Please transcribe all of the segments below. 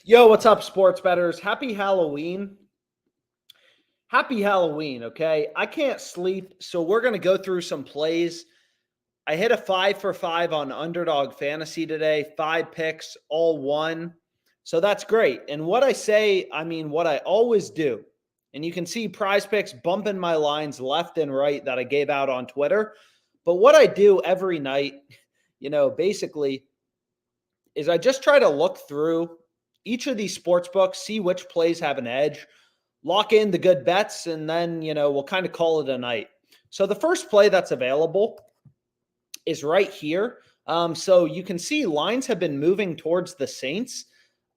Yo, what's up, sports bettors? Happy Halloween. Happy Halloween, okay? I can't sleep, so we're going to go through some plays. I hit a 5 for 5 on Underdog Fantasy today, 5 picks, all won. So that's great. And what I say, I mean what I always do. And you can see PrizePicks bumping my lines left and right that I gave out on Twitter. But what I do every night, basically is I just try to look through each of these sports books, see which plays have an edge, lock in the good bets, and then, we'll kind of call it a night. So the first play that's available is right here. So you can see lines have been moving towards the Saints.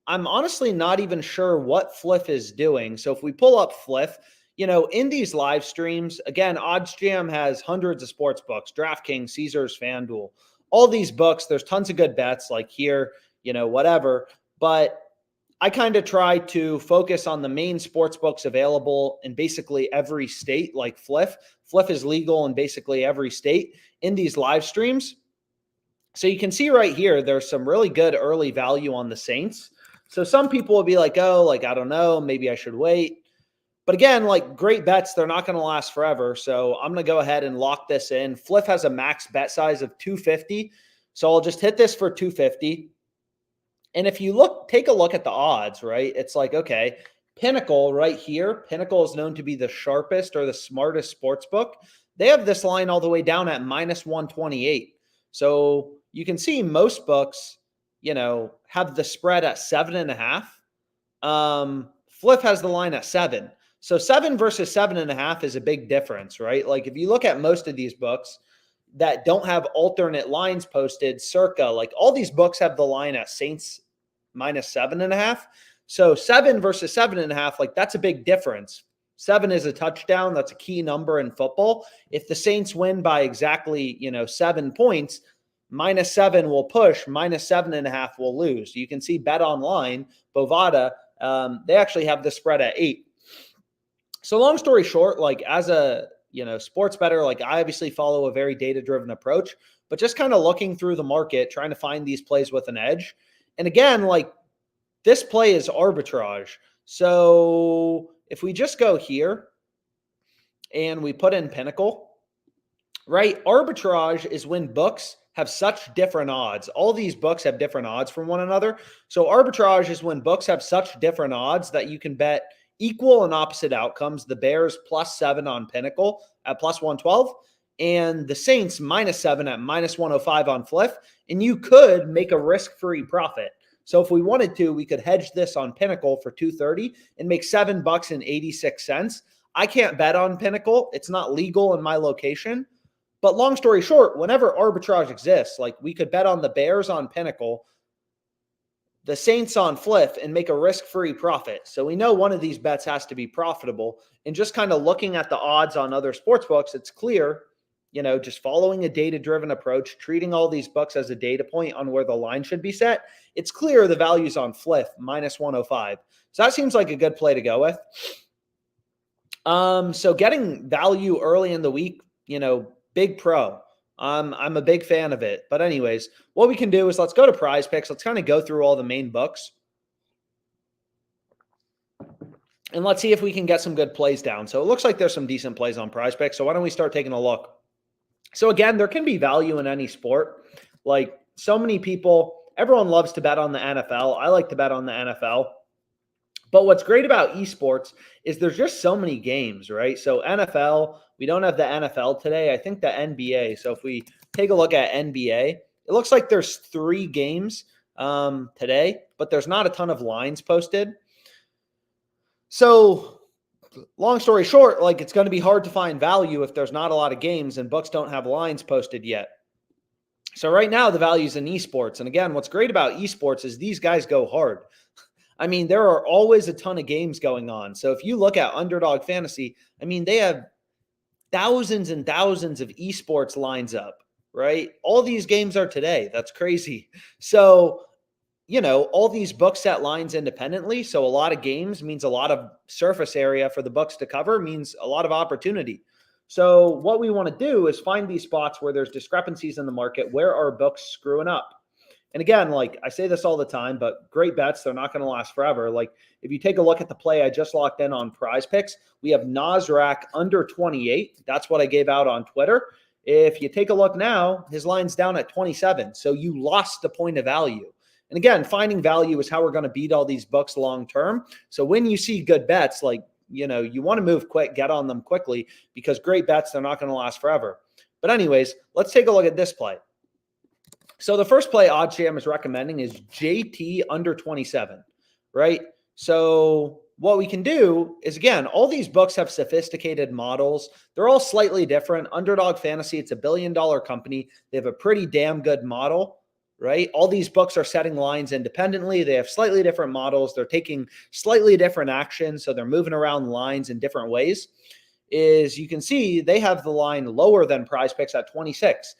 I'm honestly not even sure what Fliff is doing. So if we pull up Fliff, in these live streams, again, OddsJam has hundreds of sports books, DraftKings, Caesars, FanDuel, all these books. There's tons of good bets like here, whatever. But I kind of try to focus on the main sports books available in basically every state, like Fliff. Fliff is legal in basically every state in these live streams. So you can see right here, there's some really good early value on the Saints. So some people will be like, oh, I don't know, maybe I should wait. But again, great bets, they're not going to last forever. So I'm going to go ahead and lock this in. Fliff has a max bet size of 250. So I'll just hit this for 250. And if you take a look at the odds, right? It's like, okay, Pinnacle right here. Pinnacle is known to be the sharpest or the smartest sports book. They have this line all the way down at minus 128. So you can see most books, have the spread at 7.5. Fliff has the line at 7. So 7 versus 7.5 is a big difference, right? If you look at most of these books that don't have alternate lines posted, circa, all these books have the line at Saints minus 7.5. So 7 versus 7.5, that's a big difference. 7 is a touchdown. That's a key number in football. If the Saints win by exactly, 7 points, minus 7 will push, minus 7.5 will lose. You can see Bet Online, Bovada, they actually have the spread at 8. So long story short, as a sports bettor, I obviously follow a very data-driven approach, but just kind of looking through the market, trying to find these plays with an edge. And again, this play is arbitrage. So if we just go here and we put in Pinnacle, right? Arbitrage is when books have such different odds. All these books have different odds from one another. So arbitrage is when books have such different odds that you can bet equal and opposite outcomes. The Bears plus 7 on Pinnacle at plus 112 and the Saints minus 7 at minus 105 on Fliff. And you could make a risk-free profit. So if we wanted to, we could hedge this on Pinnacle for 230 and make $7.86. I can't bet on Pinnacle. It's not legal in my location. But long story short, whenever arbitrage exists, we could bet on the Bears on Pinnacle, the Saints on Fliff, and make a risk-free profit. So we know one of these bets has to be profitable. And just kind of looking at the odds on other sports books, it's clear, just following a data-driven approach, treating all these books as a data point on where the line should be set, it's clear the value's on Fliff, minus 105. So that seems like a good play to go with. So getting value early in the week, big pro. I'm a big fan of it. But anyways, what we can do is let's go to PrizePicks. Let's kind of go through all the main books. And let's see if we can get some good plays down. So it looks like there's some decent plays on PrizePicks. So why don't we start taking a look? So again, there can be value in any sport. So many people, everyone loves to bet on the NFL. I like to bet on the NFL. But what's great about esports is there's just so many games, right? So NFL, we don't have the NFL today. I think the NBA. So if we take a look at NBA, it looks like there's 3 games today, but there's not a ton of lines posted. So long story short, it's going to be hard to find value if there's not a lot of games and books don't have lines posted yet. So right now the value's in esports. And again, what's great about esports is these guys go hard. I mean, there are always a ton of games going on. So if you look at Underdog Fantasy, I mean, they have thousands and thousands of esports lines up, right? All these games are today. That's crazy. So, all these books set lines independently. So a lot of games means a lot of surface area for the books to cover, means a lot of opportunity. So what we want to do is find these spots where there's discrepancies in the market. Where are books screwing up? And again, like I say this all the time, but great bets, they're not going to last forever. Like if you take a look at the play I just locked in on PrizePicks, we have Nasrak under 28. That's what I gave out on Twitter. If you take a look now, his line's down at 27. So you lost a point of value. And again, finding value is how we're going to beat all these books long term. So when you see good bets, like, you want to move quick, get on them quickly, because great bets, they're not going to last forever. But anyways, let's take a look at this play. So the first play OddsJam is recommending is JT under 27, right? So what we can do is, again, all these books have sophisticated models. They're all slightly different. Underdog Fantasy, it's $1 billion company. They have a pretty damn good model, right? All these books are setting lines independently. They have slightly different models. They're taking slightly different actions. So they're moving around lines in different ways. Is you can see they have the line lower than PrizePicks at 26.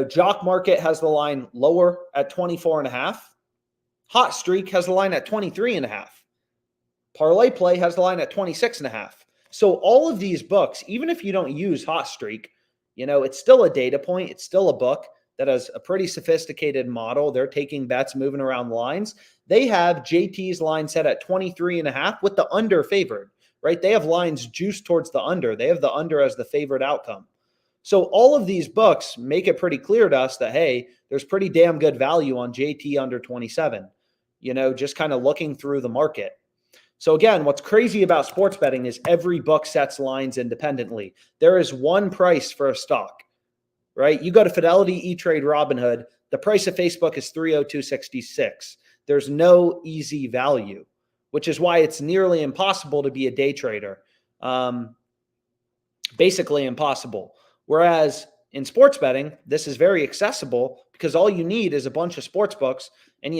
Jock Market has the line lower at 24.5. Hot Streak has the line at 23.5. ParlayPlay has the line at 26.5. So all of these books, even if you don't use Hot Streak, it's still a data point. It's still a book that has a pretty sophisticated model. They're taking bets, moving around lines. They have JT's line set at 23.5 with the under favored, right? They have lines juiced towards the under. They have the under as the favored outcome. So all of these books make it pretty clear to us that, hey, there's pretty damn good value on JT under 27, just kind of looking through the market. So again, what's crazy about sports betting is every book sets lines independently. There is one price for a stock, right? You go to Fidelity, E-Trade, Robinhood, the price of Facebook is $302.66. There's no easy value, which is why it's nearly impossible to be a day trader. Basically impossible. Whereas in sports betting, this is very accessible because all you need is a bunch of sports books and,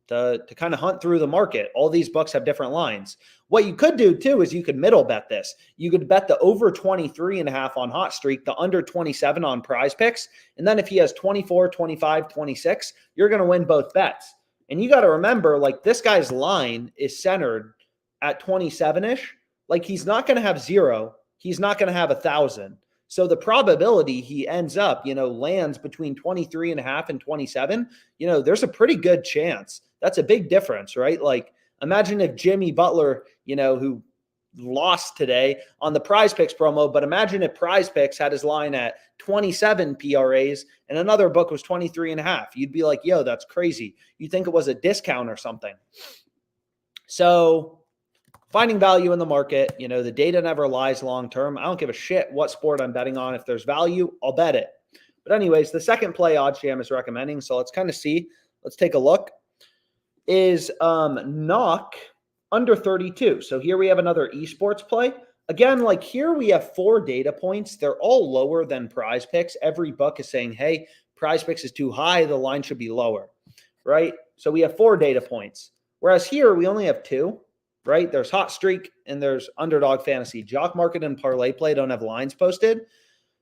to kind of hunt through the market. All these books have different lines. What you could do too is you could middle bet this. You could bet the over 23.5 on Hot Streak, the under 27 on PrizePicks. And then if he has 24, 25, 26, you're going to win both bets. And you got to remember, like, this guy's line is centered at 27-ish. Like, he's not going to have 0. He's not going to have 1,000. So the probability he ends up, lands between 23.5 and 27, there's a pretty good chance. That's a big difference, right? Like, imagine if Jimmy Butler, who lost today on the PrizePicks promo, but imagine if PrizePicks had his line at 27 PRAs and another book was 23.5. You'd be like, yo, that's crazy. You think it was a discount or something. So finding value in the market, the data never lies long-term. I don't give a shit what sport I'm betting on. If there's value, I'll bet it. But anyways, the second play OddsJam is recommending, so let's kind of see. Let's take a look. Is knock under 32. So here we have another esports play. Again, like here we have 4 data points. They're all lower than PrizePicks. Every book is saying, hey, PrizePicks is too high. The line should be lower, right? So we have 4 data points. Whereas here we only have 2. Right? There's Hot Streak and there's Underdog Fantasy. Jock Market and ParlayPlay don't have lines posted.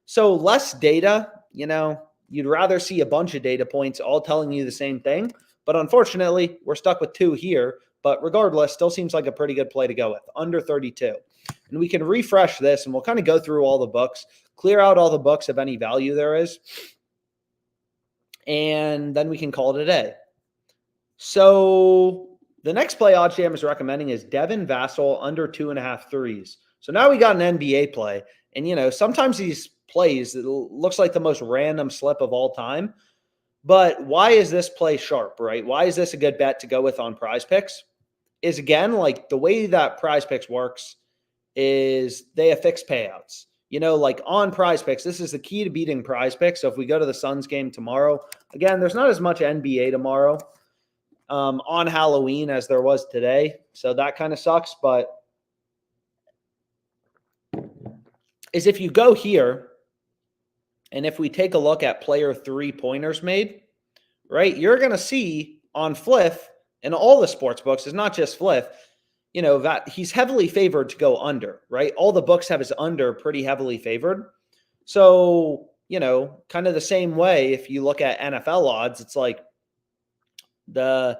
So less data, you'd rather see a bunch of data points all telling you the same thing. But unfortunately, we're stuck with 2 here. But regardless, still seems like a pretty good play to go with, under 32. And we can refresh this and we'll kind of go through all the books, clear out all the books of any value there is. And then we can call it a day. So the next play OddsJam is recommending is Devin Vassell under 2.5 threes. So now we got an NBA play. And, sometimes these plays, it looks like the most random slip of all time. But why is this play sharp, right? Why is this a good bet to go with on PrizePicks? Is, again, like the way that PrizePicks works is they have fixed payouts. Like on PrizePicks, this is the key to beating PrizePicks. So if we go to the Suns game tomorrow, again, there's not as much NBA tomorrow. On Halloween as there was today. So that kind of sucks. But is if you go here and if we take a look at player 3-pointers made, right, you're going to see on Fliff and all the sports books, it's not just Fliff, that he's heavily favored to go under, right? All the books have his under pretty heavily favored. So, kind of the same way, if you look at NFL odds, it's like, the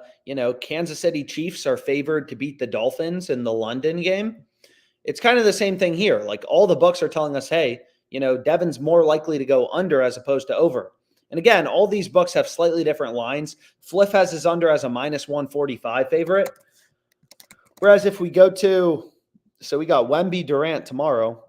Kansas City Chiefs are favored to beat the Dolphins in the London game. It's kind of the same thing here. Like all the books are telling us, hey, Devin's more likely to go under as opposed to over. And again, all these books have slightly different lines. Fliff has his under as a minus 145 favorite. Whereas if we go to, so we got Wemby Durant tomorrow.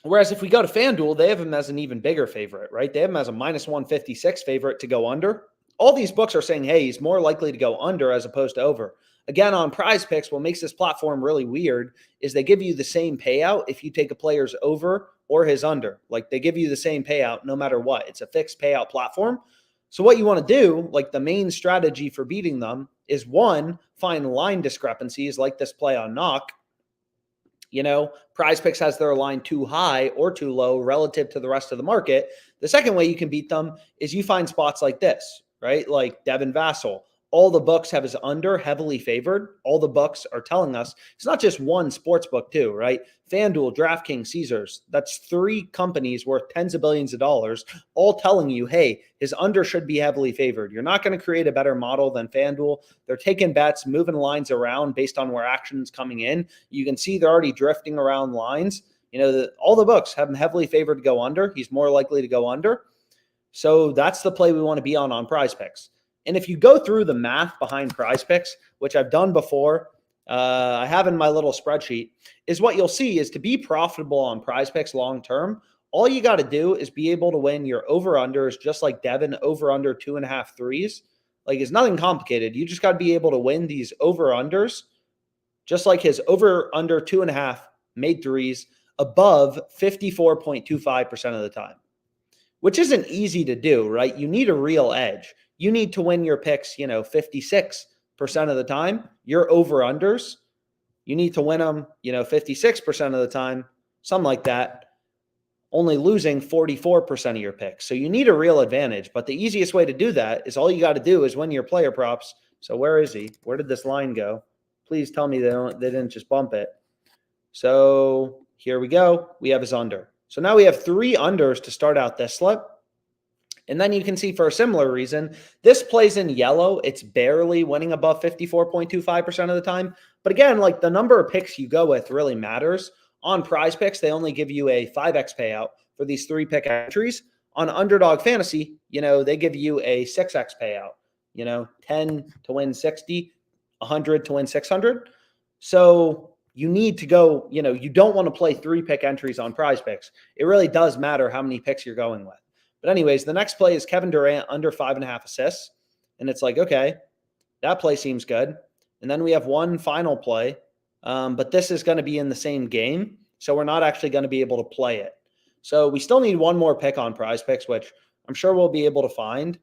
Whereas if we go to FanDuel, they have him as an even bigger favorite, right? They have him as a minus 156 favorite to go under. All these books are saying, hey, he's more likely to go under as opposed to over. Again, on PrizePicks, what makes this platform really weird is they give you the same payout if you take a player's over or his under. Like they give you the same payout no matter what. It's a fixed payout platform. So what you want to do, like the main strategy for beating them is one, find line discrepancies like this play on knock. You know, PrizePicks has their line too high or too low relative to the rest of the market. The second way you can beat them is you find spots like this, right? Like Devin Vassell. All the books have his under heavily favored. All the books are telling us it's not just one sports book too, right? FanDuel, DraftKings, Caesars. That's 3 companies worth tens of billions of dollars, all telling you, hey, his under should be heavily favored. You're not going to create a better model than FanDuel. They're taking bets, moving lines around based on where action's coming in. You can see they're already drifting around lines. You know, all the books have him heavily favored to go under. He's more likely to go under. So that's the play we want to be on PrizePicks. And if you go through the math behind PrizePicks, which I've done before, I have in my little spreadsheet, is what you'll see is to be profitable on PrizePicks long-term, all you got to do is be able to win your over-unders, just like Devin, over-under 2.5 threes. Like, it's nothing complicated. You just got to be able to win these over-unders, just like his over-under 2.5 made threes above 54.25% of the time, which isn't easy to do, right? You need a real edge. You need to win your picks, 56% of the time. Your over-unders, you need to win them, 56% of the time, something like that, only losing 44% of your picks. So you need a real advantage. But the easiest way to do that is all you got to do is win your player props. So where is he? Where did this line go? Please tell me they didn't just bump it. So here we go. We have his under. So now we have 3 unders to start out this slip. And then you can see for a similar reason, this plays in yellow. It's barely winning above 54.25% of the time. But again, like the number of picks you go with really matters. On PrizePicks, they only give you a 5x payout for these 3 pick entries. On Underdog Fantasy, they give you a 6x payout, 10 to win 60, 100 to win 600. So you need to go, you don't want to play 3 pick entries on PrizePicks. It really does matter how many picks you're going with. But anyways, the next play is Kevin Durant under 5.5 assists. And it's like, okay, that play seems good. And then we have one final play, but this is going to be in the same game. So we're not actually going to be able to play it. So we still need one more pick on PrizePicks, which I'm sure we'll be able to find.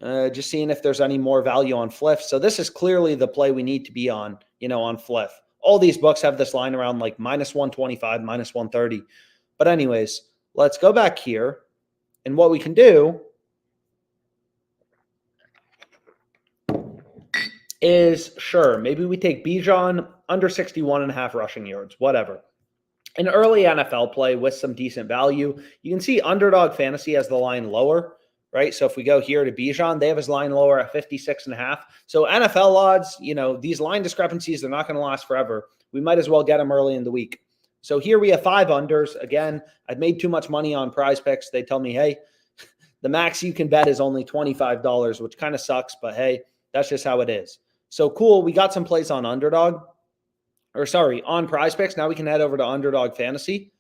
Just seeing if there's any more value on Fliff. So this is clearly the play we need to be on, on Fliff. All these books have this line around like minus 125, minus 130. But anyways, let's go back here. And what we can do is, sure, maybe we take Bijan under 61.5 rushing yards, whatever. An early NFL play with some decent value. You can see Underdog Fantasy has the line lower, right? So if we go here to Bijan, they have his line lower at 56.5. So NFL odds, these line discrepancies, they're not going to last forever. We might as well get them early in the week. So here we have 5 unders. Again, I've made too much money on PrizePicks. They tell me, hey, the max you can bet is only $25, which kind of sucks, but hey, that's just how it is. So cool. We got some plays on on PrizePicks. Now we can head over to Underdog Fantasy.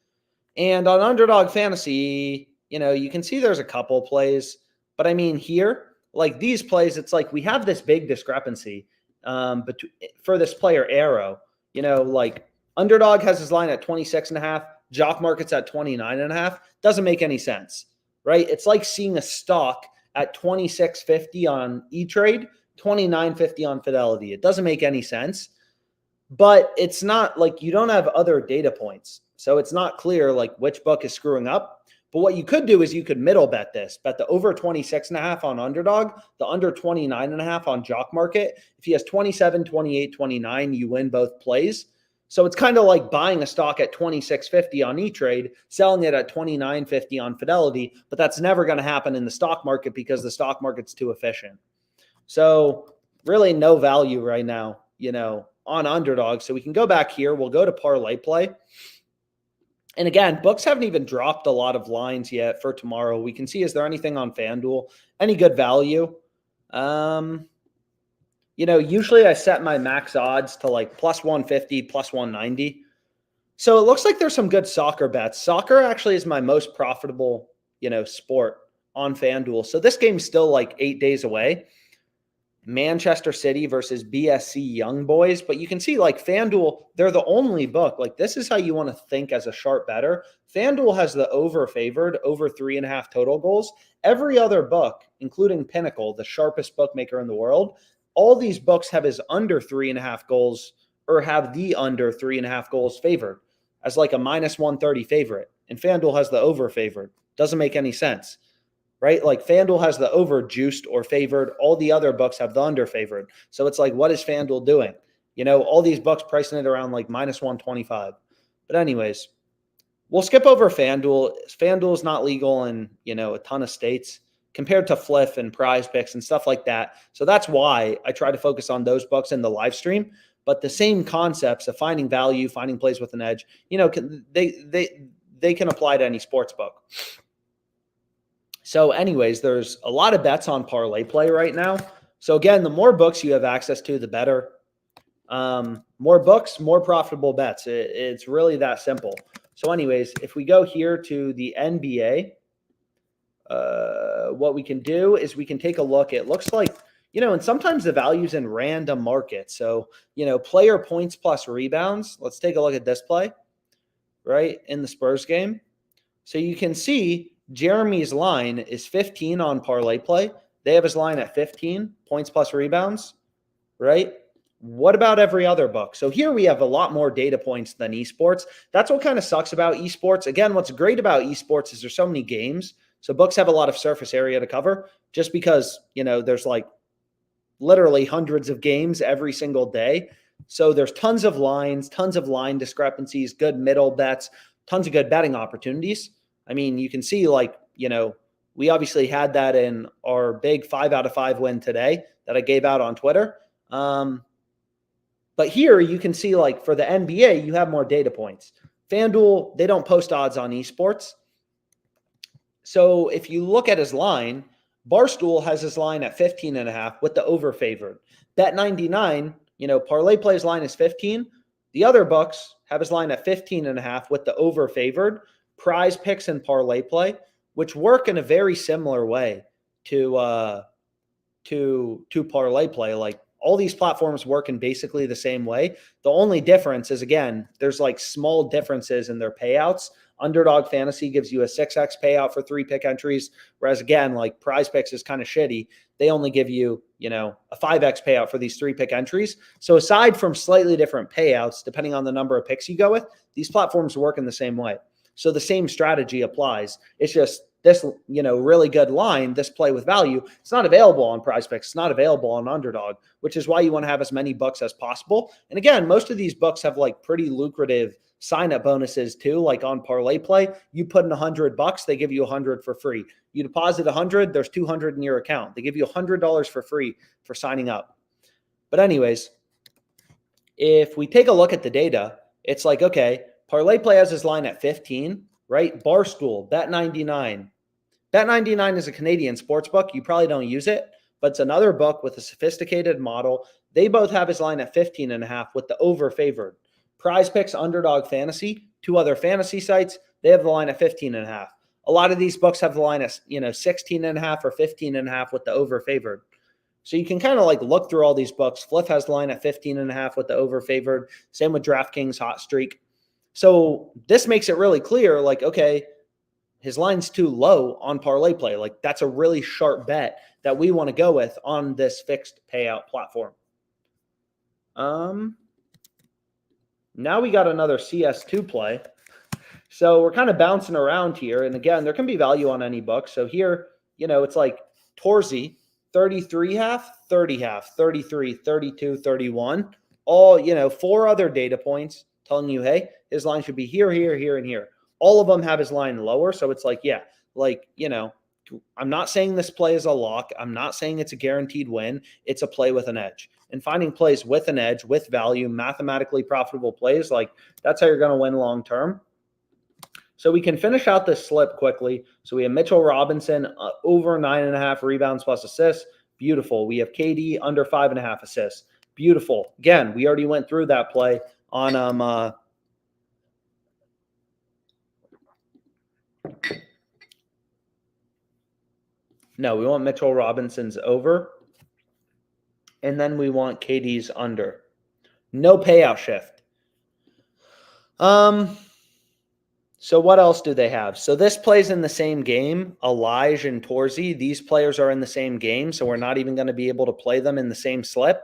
And on Underdog Fantasy, you can see there's a couple plays, but I mean here, like these plays, it's like we have this big discrepancy for this player Arrow, like Underdog has his line at 26.5. JockMarket's at 29.5. Doesn't make any sense, right? It's like seeing a stock at 26.50 on E-Trade, 29.50 on Fidelity. It doesn't make any sense, but it's not like you don't have other data points. So it's not clear like which book is screwing up. But what you could do is you could middle bet this. Bet the over 26.5 on Underdog, the under 29.5 on JockMarket. If he has 27, 28, 29, you win both plays. So it's kind of like buying a stock at 26.50 on E-Trade, selling it at 29.50 on Fidelity, but that's never going to happen in the stock market because the stock market's too efficient. So really no value right now, on Underdog. So we can go back here. We'll go to ParlayPlay. And again, books haven't even dropped a lot of lines yet for tomorrow. We can see, is there anything on FanDuel? Any good value? Usually I set my max odds to like plus 150, plus 190. So it looks like there's some good soccer bets. Soccer actually is my most profitable, sport on FanDuel. So this game's still like 8 days away. Manchester City versus BSC Young Boys. But you can see like FanDuel, they're the only book. Like this is how you want to think as a sharp bettor. FanDuel has the over favored, over 3.5 total goals. Every other book, including Pinnacle, the sharpest bookmaker in the world, all these books have his under 3.5 goals or have the under 3.5 goals favored as like a minus 130 favorite. And FanDuel has the over favored. Doesn't make any sense. Right? Like FanDuel has the over juiced or favored. All the other books have the under favored. So it's like, what is FanDuel doing? All these books pricing it around like minus 125. But anyways, we'll skip over FanDuel. FanDuel is not legal in, a ton of states compared to Fliff and PrizePicks and stuff like that. So that's why I try to focus on those books in the live stream. But the same concepts of finding value, finding plays with an edge, they can apply to any sports book. So anyways, there's a lot of bets on ParlayPlay right now. So again, the more books you have access to, the better. More books, more profitable bets. It's really that simple. So anyways, if we go here to the NBA, what we can do is we can take a look. It looks like, and sometimes the value's in random markets. So, player points plus rebounds. Let's take a look at this play, right, in the Spurs game. So you can see Jeremy's line is 15 on ParlayPlay. They have his line at 15 points plus rebounds, right? What about every other book? So here we have a lot more data points than esports. That's what kind of sucks about esports. Again, what's great about esports is there's so many games. So books have a lot of surface area to cover just because, there's like literally hundreds of games every single day. So there's tons of lines, tons of line discrepancies, good middle bets, tons of good betting opportunities. I mean, you can see like, we obviously had that in our big 5 out of 5 win today that I gave out on Twitter. But here you can see like for the NBA, you have more data points. FanDuel, they don't post odds on esports. So if you look at his line, Barstool has his line at 15.5 with the over favored. Bet99, ParlayPlay's line is 15. The other books have his line at 15.5 with the over favored. PrizePicks and ParlayPlay, which work in a very similar way to ParlayPlay. Like all these platforms work in basically the same way. The only difference is, again, there's like small differences in their payouts. Underdog Fantasy gives you a 6x payout for 3 pick entries, whereas again, like PrizePicks is kind of shitty. They only give you, a 5x payout for these 3 pick entries. So aside from slightly different payouts, depending on the number of picks you go with, these platforms work in the same way. So the same strategy applies. It's just this, really good line, this play with value, it's not available on PrizePicks. It's not available on Underdog, which is why you want to have as many books as possible. And again, most of these books have like pretty lucrative sign-up bonuses too. Like on ParlayPlay, you put in $100, they give you 100 for free. You deposit 100, there's 200 in your account. They give you $100 for free for signing up. But anyways, if we take a look at the data, it's like, okay, ParlayPlay has his line at 15, right? Barstool, Bet99. Bet99 is a Canadian sports book. You probably don't use it, but it's another book with a sophisticated model. They both have his line at 15.5 with the over favored. PrizePicks, Underdog Fantasy, 2 other fantasy sites, they have the line at 15.5. A lot of these books have the line at 16.5 or 15.5 with the over favored. So you can kind of like look through all these books. Fliff has the line at 15.5 with the over favored. Same with DraftKings Hot Streak. So this makes it really clear, like, okay, his line's too low on ParlayPlay. Like that's a really sharp bet that we want to go with on this fixed payout platform. Now we got another CS2 play. So we're kind of bouncing around here. And again, there can be value on any book. So here, it's like Torsey, 33 half, 30 half, 33, 32, 31. All, 4 other data points telling you, hey, his line should be here, here, here, and here. All of them have his line lower. So it's like, yeah, like, I'm not saying this play is a lock. I'm not saying it's a guaranteed win. It's a play with an edge. And finding plays with an edge, with value, mathematically profitable plays, like that's how you're going to win long term. So we can finish out this slip quickly. So we have Mitchell Robinson over 9.5 rebounds plus assists. Beautiful. We have KD under 5.5 assists. Beautiful. Again, we already went through that play on no, we want Mitchell Robinson's over. And then we want KD's under. No payout shift. So what else do they have? So this plays in the same game. Elijah and Torzi, these players are in the same game, so we're not even going to be able to play them in the same slip.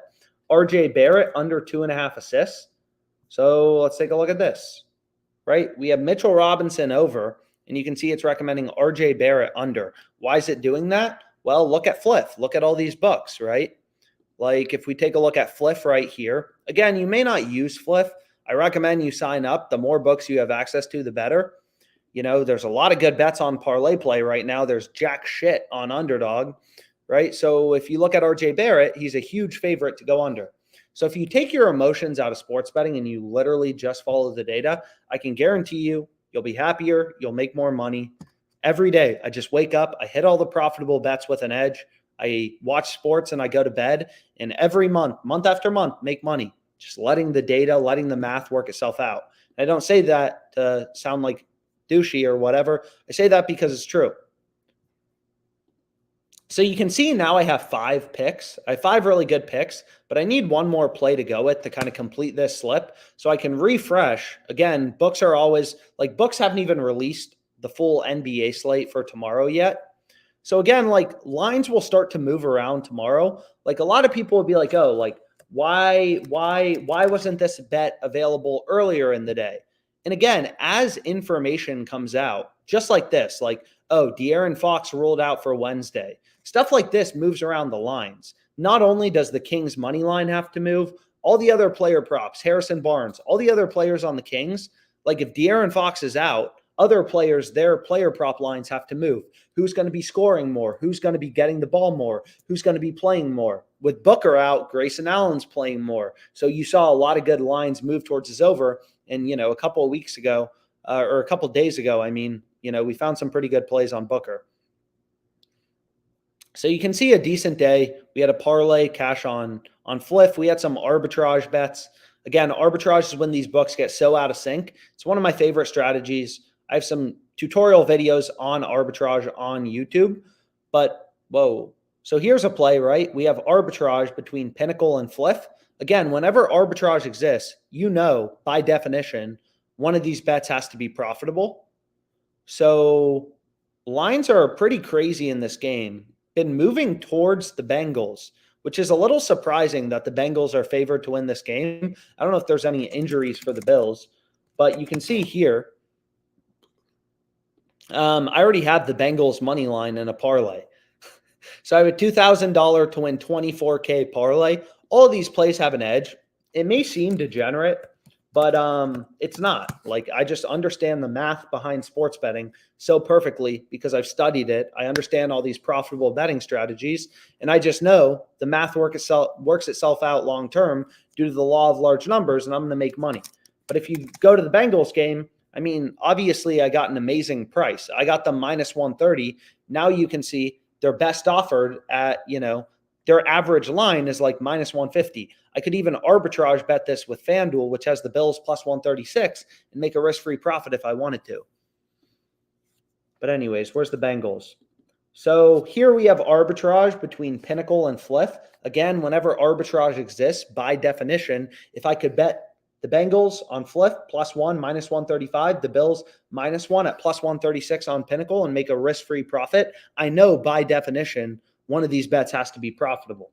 RJ Barrett under 2.5 assists. So let's take a look at this, right? We have Mitchell Robinson over, and you can see it's recommending RJ Barrett under. Why is it doing that? Well, look at Fliff. Look at all these books, right? Like if we take a look at Fliff right here, again, you may not use Fliff. I recommend you sign up. The more books you have access to, the better. You know, there's a lot of good bets on ParlayPlay right now. There's jack shit on Underdog, right? So if you look at RJ Barrett, he's a huge favorite to go under. So if you take your emotions out of sports betting and you literally just follow the data, I can guarantee you, you'll be happier. You'll make more money every day. I just wake up. I hit all the profitable bets with an edge. I watch sports and I go to bed. And every month after month, make money. Just letting the data, letting the math work itself out. I don't say that to sound like douchey or whatever. I say that because it's true. So you can see now I have 5 picks. I have 5 really good picks, but I need one more play to go with to kind of complete this slip so I can refresh. Again, books are always like books haven't even released the full NBA slate for tomorrow yet. So again, like lines will start to move around tomorrow. Like a lot of people will be like, oh, like why wasn't this bet available earlier in the day? And again, as information comes out, just like this, like, oh, De'Aaron Fox ruled out for Wednesday. Stuff like this moves around the lines. Not only does the Kings money line have to move, all the other player props, Harrison Barnes, all the other players on the Kings, like if De'Aaron Fox is out, other players, their player prop lines have to move. Who's going to be scoring more? Who's going to be getting the ball more? Who's going to be playing more? With Booker out, Grayson Allen's playing more. So you saw a lot of good lines move towards his over. And, you know, a couple of weeks ago, or a couple of days ago, I mean, you know, we found some pretty good plays on Booker. So you can see a decent day. We had a parlay cash on Fliff. We had some arbitrage bets. Again, arbitrage is when these books get so out of sync. It's one of my favorite strategies. I have some tutorial videos on arbitrage on YouTube, but whoa. So here's a play, right? We have arbitrage between Pinnacle and Fliff. Again, whenever arbitrage exists, you know, by definition, one of these bets has to be profitable. So lines are pretty crazy in this game. Been moving towards the Bengals, which is a little surprising that the Bengals are favored to win this game. I don't know if there's any injuries for the Bills, but you can see here, I already have the Bengals money line in a parlay. So I have a $2,000 to win $24K parlay. All of these plays have an edge. It may seem degenerate, but it's not. Like I just understand the math behind sports betting so perfectly because I've studied it. I understand all these profitable betting strategies, and I just know the math works itself out long term due to the law of large numbers, and I'm going to make money. But if you go to the Bengals game, I mean, obviously I got an amazing price. I got them minus 130. Now you can see they're best offered at, you know, their average line is like minus 150. I could even arbitrage bet this with FanDuel, which has the Bills plus 136, and make a risk-free profit if I wanted to. But anyways, where's the Bengals? So here we have arbitrage between Pinnacle and Fliff. Again, whenever arbitrage exists, by definition, if I could bet the Bengals on Fliff plus 1, minus 135, the Bills minus 1 at plus 136 on Pinnacle and make a risk-free profit, I know by definition one of these bets has to be profitable.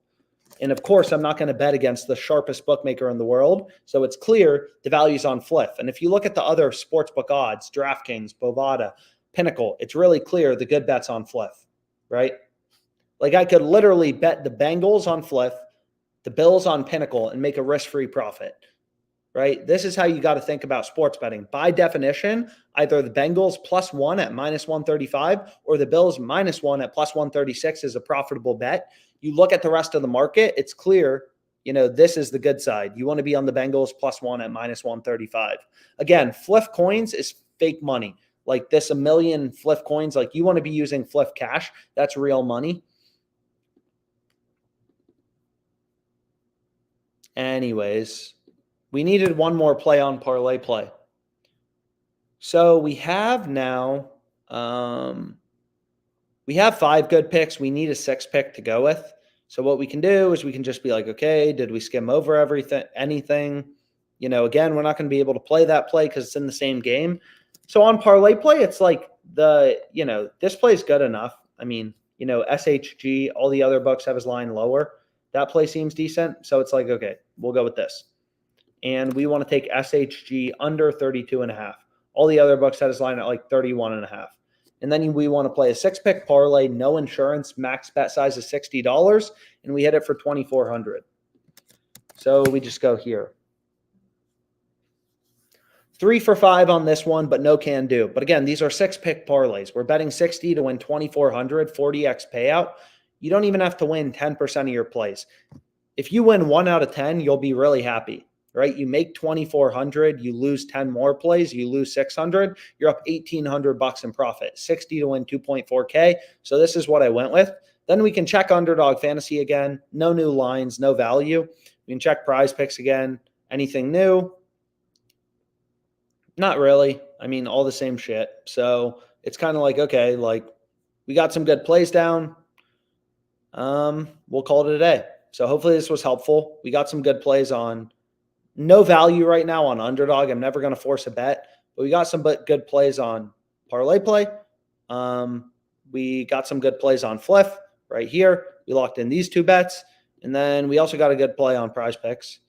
And of course, I'm not going to bet against the sharpest bookmaker in the world. So it's clear the value's on Fliff. And if you look at the other sportsbook odds, DraftKings, Bovada, Pinnacle, it's really clear the good bet's on Fliff, right? Like I could literally bet the Bengals on Fliff, the Bills on Pinnacle, and make a risk-free profit, right? This is how you got to think about sports betting. By definition, either the Bengals plus 1 at minus 135 or the Bills minus 1 at plus 136 is a profitable bet. You look at the rest of the market, it's clear, you know, this is the good side. You want to be on the Bengals plus 1 at minus 135. Again, Fliff coins is fake money. like this, a million flip coins, like you want to be using flip cash. That's real money. Anyways, we needed one more play on ParlayPlay. So we have now, we have 5 good picks. We need a 6th pick to go with. So what we can do is we can just be like, okay, did we skim over anything? Again, we're not going to be able to play that play because it's in the same game. So on ParlayPlay, it's like this play is good enough. I mean, SHG, all the other books have his line lower. That play seems decent. So it's like, okay, we'll go with this. And we want to take SHG under 32.5. All the other books had his line at like 31.5. And then we want to play a 6-pick parlay, no insurance, max bet size is $60, and we hit it for $2,400. So we just go here. 3 for 5 on this one, but no can do. But again, these are 6-pick parlays. We're betting 60 to win 2,400, 40x payout. You don't even have to win 10% of your plays. If you win 1 out of 10, you'll be really happy. Right? You make 2,400, you lose 10 more plays, you lose 600, you're up $1,800 in profit, 60 to win 2.4K. So this is what I went with. Then we can check Underdog Fantasy again. No new lines, no value. We can check PrizePicks again. Anything new? Not really. I mean, all the same shit. So it's kind of like, okay, like we got some good plays down. We'll call it a day. So hopefully this was helpful. We got some good plays on. No value right now on Underdog. I'm never going to force a bet, but we got some good plays on ParlayPlay. We got some good plays on Fliff right here. We locked in these 2 bets, and then we also got a good play on PrizePicks.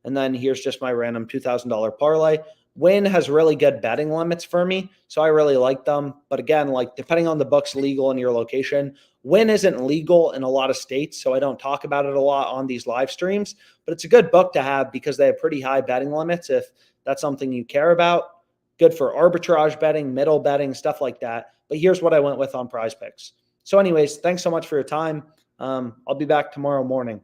And then here's just my random $2,000 parlay. Win has really good betting limits for me, so I really like them. But again, like depending on the books legal in your location, Win isn't legal in a lot of states, so I don't talk about it a lot on these live streams. But it's a good book to have because they have pretty high betting limits if that's something you care about. Good for arbitrage betting, middle betting, stuff like that. But here's what I went with on PrizePicks. So anyways, thanks so much for your time. I'll be back tomorrow morning.